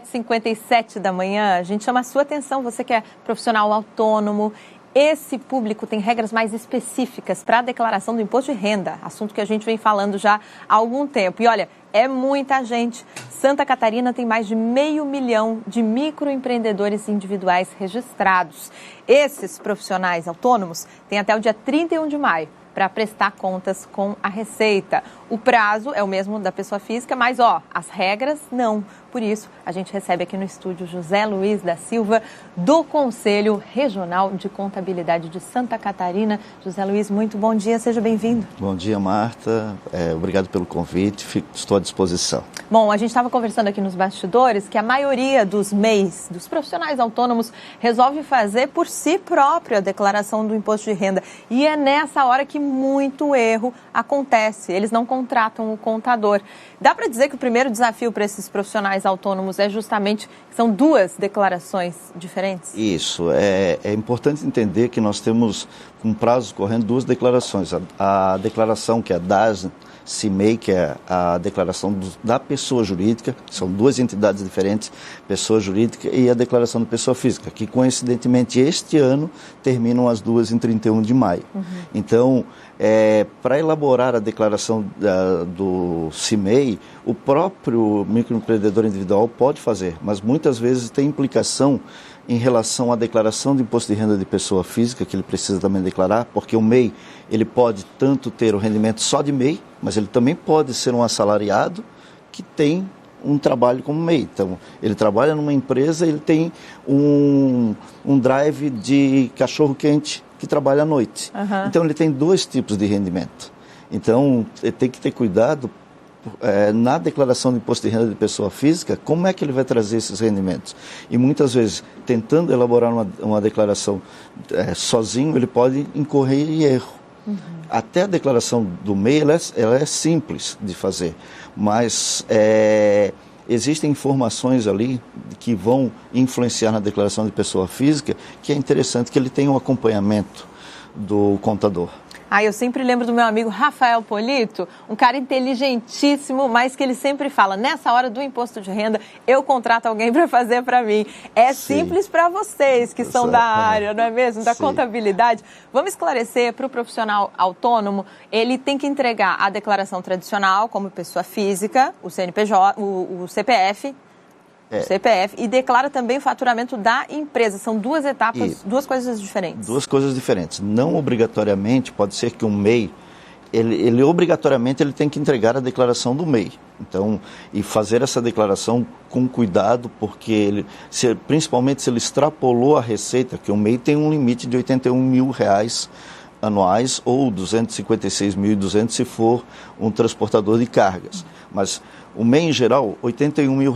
7h57 da manhã, a gente chama a sua atenção, você que é profissional autônomo. Esse público tem regras mais específicas para a declaração do imposto de renda, assunto que a gente vem falando já há algum tempo. E olha, é muita gente. Santa Catarina tem mais de 500 mil de microempreendedores individuais registrados. Esses profissionais autônomos têm até o dia 31 de maio para prestar contas com a Receita. O prazo é o mesmo da pessoa física, mas as regras não. Por isso, a gente recebe aqui no estúdio José Luiz da Silva, do Conselho Regional de Contabilidade de Santa Catarina. José Luiz, muito bom dia, seja bem-vindo. Bom dia, Marta. Obrigado pelo convite, estou à disposição. Bom, a gente estava conversando aqui nos bastidores que a maioria dos MEIs, dos profissionais autônomos, resolve fazer por si próprio a declaração do imposto de renda. E é nessa hora que muito erro acontece. Eles não contratam o contador. Dá para dizer que o primeiro desafio para esses profissionais autônomos é justamente que são duas declarações diferentes? Isso. É importante entender que nós temos um prazo correndo duas declarações. A declaração que é DAS, CIMEI, que é a declaração da pessoa jurídica, são duas entidades diferentes, pessoa jurídica, e a declaração da pessoa física, que coincidentemente este ano terminam as duas em 31 de maio. Então, para elaborar a declaração do CIMEI, o próprio microempreendedor individual pode fazer, mas muitas vezes tem implicação em relação à declaração de imposto de renda de pessoa física, que ele precisa também declarar, porque o MEI, ele pode tanto ter o rendimento só de MEI, mas ele também pode ser um assalariado que tem um trabalho como MEI. Então, ele trabalha numa empresa, ele tem um drive de cachorro-quente que trabalha à noite. Então, ele tem dois tipos de rendimento. Então, ele tem que ter cuidado na declaração de imposto de renda de pessoa física, como é que ele vai trazer esses rendimentos? E muitas vezes, tentando elaborar uma declaração sozinho, ele pode incorrer em erro. Até a declaração do MEI, ela é simples de fazer, mas existem informações ali que vão influenciar na declaração de pessoa física, que é interessante que ele tenha um acompanhamento do contador. Eu sempre lembro do meu amigo Rafael Polito, um cara inteligentíssimo, mas que ele sempre fala, nessa hora do imposto de renda, eu contrato alguém para fazer para mim. Simples para vocês que são da área, não é mesmo? Da contabilidade. Vamos esclarecer para o profissional autônomo, ele tem que entregar a declaração tradicional como pessoa física, o CNPJ, o CPF, e declara também o faturamento da empresa. São duas etapas, duas coisas diferentes. Duas coisas diferentes. Não obrigatoriamente, pode ser que um MEI, ele obrigatoriamente ele tem que entregar a declaração do MEI. Então, e fazer essa declaração com cuidado, porque principalmente se ele extrapolou a receita, que o MEI tem um limite de R$81 mil anuais ou 256.200 se for um transportador de cargas. Mas o MEI, em geral, R$81 mil.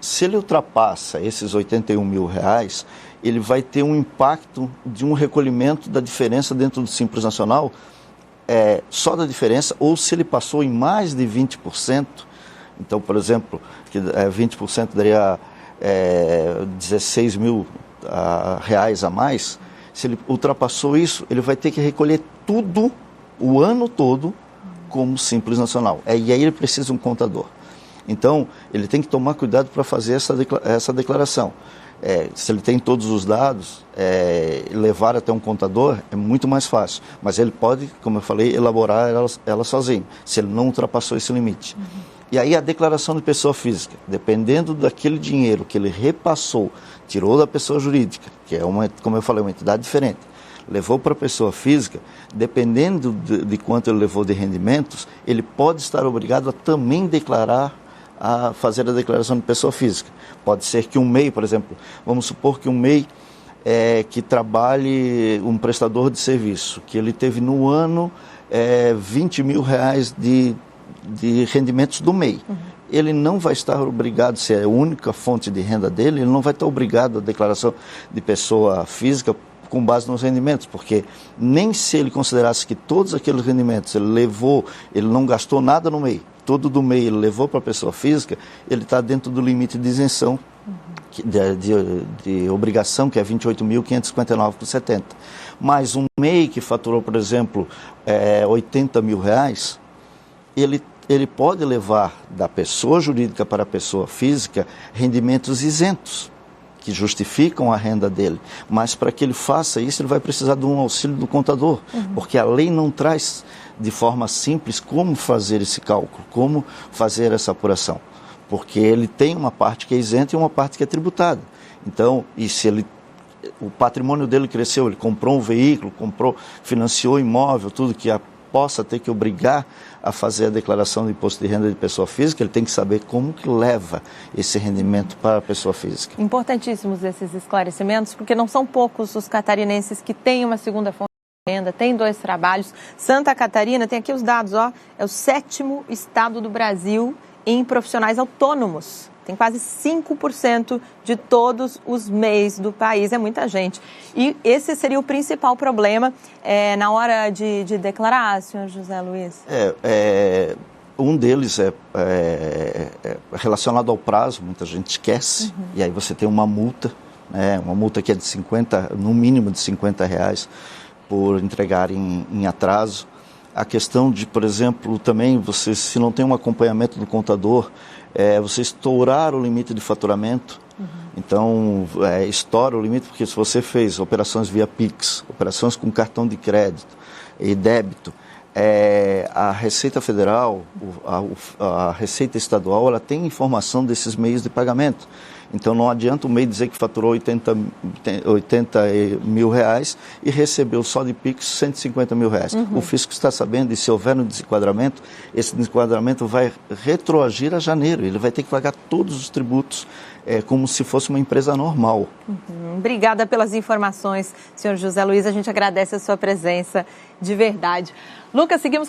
Se ele ultrapassa esses R$81 mil, ele vai ter um impacto de um recolhimento da diferença dentro do Simples Nacional, só da diferença, ou se ele passou em mais de 20%, então, por exemplo, 20% daria R$16 mil a mais, se ele ultrapassou isso, ele vai ter que recolher tudo, o ano todo, como Simples Nacional. E aí ele precisa de um contador. Então, ele tem que tomar cuidado para fazer essa declaração. Se ele tem todos os dados, levar até um contador é muito mais fácil. Mas ele pode, como eu falei, elaborar ela sozinho, se ele não ultrapassou esse limite. E aí a declaração de pessoa física, dependendo daquele dinheiro que ele repassou, tirou da pessoa jurídica, que é como eu falei, uma entidade diferente, levou para a pessoa física, dependendo de quanto ele levou de rendimentos, ele pode estar obrigado a também a fazer a declaração de pessoa física. Pode ser que um MEI, por exemplo, vamos supor que um MEI que trabalhe um prestador de serviço, que ele teve no ano R$20 mil de rendimentos do MEI. Ele não vai estar obrigado, se é a única fonte de renda dele, ele não vai estar obrigado a declaração de pessoa física com base nos rendimentos, porque nem se ele considerasse que todos aqueles rendimentos ele não gastou nada no MEI, todo do MEI ele levou para a pessoa física, ele está dentro do limite de isenção, de obrigação, que é 28.559,70. Mas um MEI que faturou, por exemplo, R$80 mil, ele pode levar da pessoa jurídica para a pessoa física rendimentos isentos, que justificam a renda dele. Mas para que ele faça isso, ele vai precisar de um auxílio do contador, porque a lei não traz de forma simples como fazer esse cálculo, como fazer essa apuração. Porque ele tem uma parte que é isenta e uma parte que é tributada. Então, e se o patrimônio dele cresceu, ele comprou um veículo, financiou imóvel, tudo que possa ter que obrigar a fazer a declaração do imposto de renda de pessoa física, ele tem que saber como que leva esse rendimento para a pessoa física. Importantíssimos esses esclarecimentos, porque não são poucos os catarinenses que têm uma segunda fonte de renda, têm 2 trabalhos. Santa Catarina, tem aqui os dados, ó, é o 7º estado do Brasil em profissionais autônomos. Tem quase 5% de todos os MEIs do país, é muita gente. E esse seria o principal problema na hora de declarar, senhor José Luiz? Um deles é relacionado ao prazo, muita gente esquece, e aí você tem uma multa, né, uma multa que é no mínimo de R$50 por entregar em atraso. A questão de, por exemplo, também você, se não tem um acompanhamento do contador, você estourar o limite de faturamento. Então, estoura o limite, porque se você fez operações via Pix, operações com cartão de crédito e débito, a Receita Federal, a Receita Estadual, ela tem informação desses meios de pagamento. Então, não adianta o MEI dizer que faturou 80 mil reais e recebeu só de Pix 150 mil reais. O fisco está sabendo, e se houver um desenquadramento, esse desenquadramento vai retroagir a janeiro. Ele vai ter que pagar todos os tributos como se fosse uma empresa normal. Obrigada pelas informações, senhor José Luiz. A gente agradece a sua presença de verdade. Lucas, seguimos com